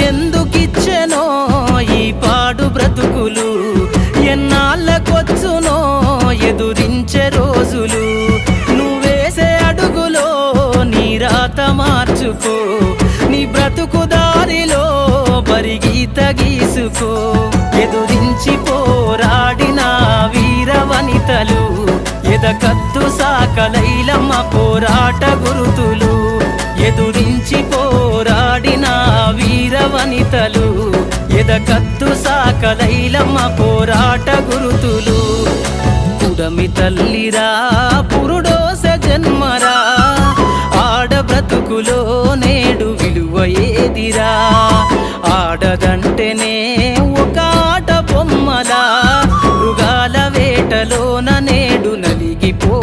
ఎందుకిచ్చెనో ఈ పాడు బ్రతుకులు, ఎన్నాళ్ళకొచ్చునో ఎదురించే రోజులు. నువ్వేసే అడుగులో నీ రాత మార్చుకో, నీ బ్రతుకు దారిలో బరిగీత గీసుకో. ఎదురించి పోరాడిన వీర వనితలు, ఎదకత్తు సాకలైలమ్మ పోరాట గురుతులు. ఎదురించి పోరాడిన వీర వనితలు, ఎదకత్తు సాకలైలమ్మ పోరాట గురుతులు. పుడమి తల్లిరా పురుడోస జన్మరా, ఆడ బ్రతుకులో నేడు విలువ ఏదిరా. ఆడదంటేనే ఒక ఆట బొమ్మలా, మృగాల వేటలోన నేడు నలిగిపో